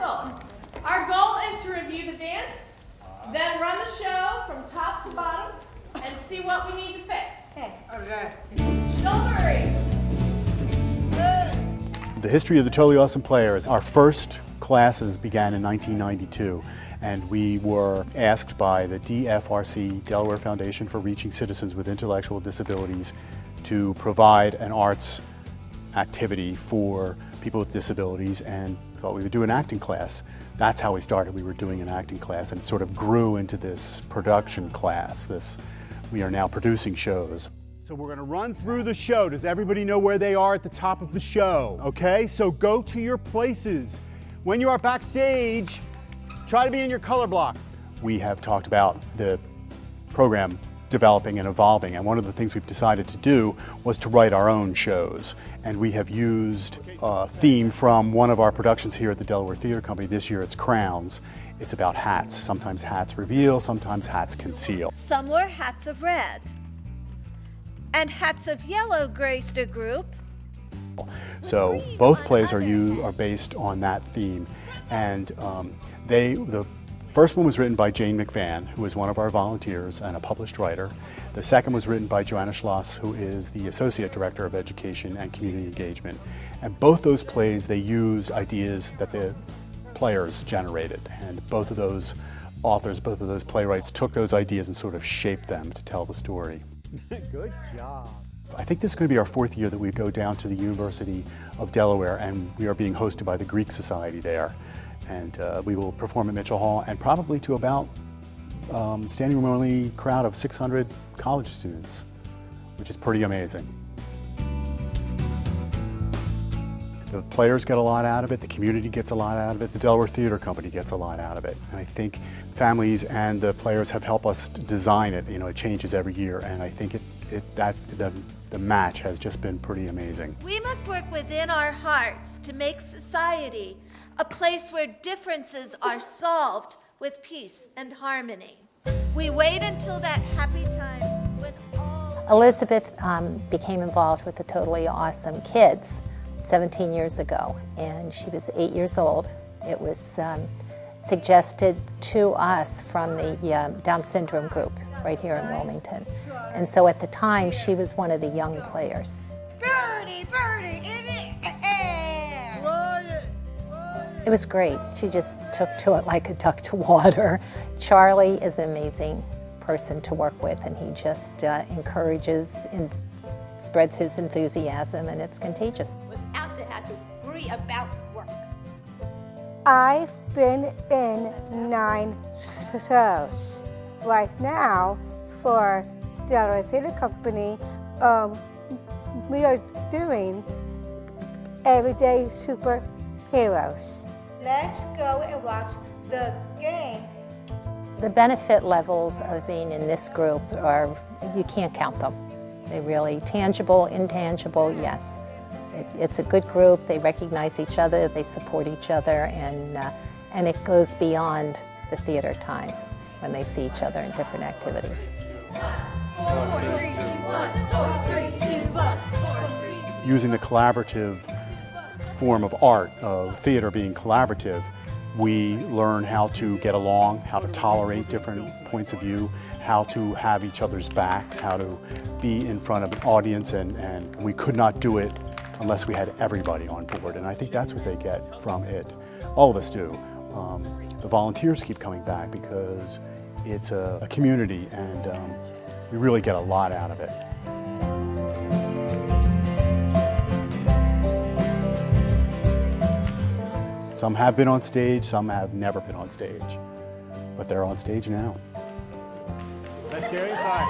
goal. Our goal is to review the dance, then run the show from top to bottom, and see what we need to fix. Okay. Chivalry. The history of the Totally Awesome Players. Our first classes began in 1992, and we were asked by the DFRC, Delaware Foundation for Reaching Citizens with Intellectual Disabilities, to provide an arts activity for people with disabilities, and thought we would do an acting class. That's how we started. We were doing an acting class, and it sort of grew into this production class. We are now producing shows. So we're going to run through the show. Does everybody know where they are at the top of the show? Okay, so go to your places. When you are backstage, try to be in your color block. We have talked about the program developing and evolving, and one of the things we've decided to do was to write our own shows. And we have used a theme from one of our productions here at the Delaware Theater Company. This year it's Crowns. It's about hats. Sometimes hats reveal, sometimes hats conceal. Some wore hats of red, and hats of yellow graced a group. So both plays are based on that theme, and the first one was written by Jane McVan, who is one of our volunteers and a published writer. The second was written by Joanna Schloss, who is the Associate Director of Education and Community Engagement. And both those plays, they used ideas that the players generated, and both of those authors, both of those playwrights took those ideas and sort of shaped them to tell the story. Good job. I think this is going to be our fourth year that we go down to the University of Delaware, and we are being hosted by the Greek Society there. And we will perform at Mitchell Hall, and probably to about standing room only crowd of 600 college students, which is pretty amazing. The players get a lot out of it, the community gets a lot out of it, the Delaware Theater Company gets a lot out of it. And I think families and the players have helped us design it. You know, it changes every year, and I think the match has just been pretty amazing. We must work within our hearts to make society a place where differences are solved with peace and harmony. We wait until that happy time when all... Elizabeth became involved with the Totally Awesome Kids 17 years ago, and she was 8 years old. It was suggested to us from the Down syndrome group right here in Wilmington. And so at the time, she was one of the young players. Birdie, birdie, in the air! It was great. She just took to it like a duck to water. Charlie is an amazing person to work with, and he just encourages and spreads his enthusiasm, and it's contagious. Without to have to worry about work. I've been in 9 shows. Right now, for Delaware Theater Company, we are doing Everyday Superheroes. Let's go and watch the game. The benefit levels of being in this group are, you can't count them. They're really tangible, intangible, yes. It's a good group, they recognize each other, they support each other, and it goes beyond the theater time when they see each other in different activities. 4, 3, 2, 1. 4, 3, 2, 1. Using the collaborative form of art, of theater being collaborative, we learn how to get along, how to tolerate different points of view, how to have each other's backs, how to be in front of an audience, and we could not do it unless we had everybody on board, and I think that's what they get from it. All of us do. The volunteers keep coming back because it's a community, and we really get a lot out of it. Some have been on stage, some have never been on stage, but they're on stage now. Let's get inside.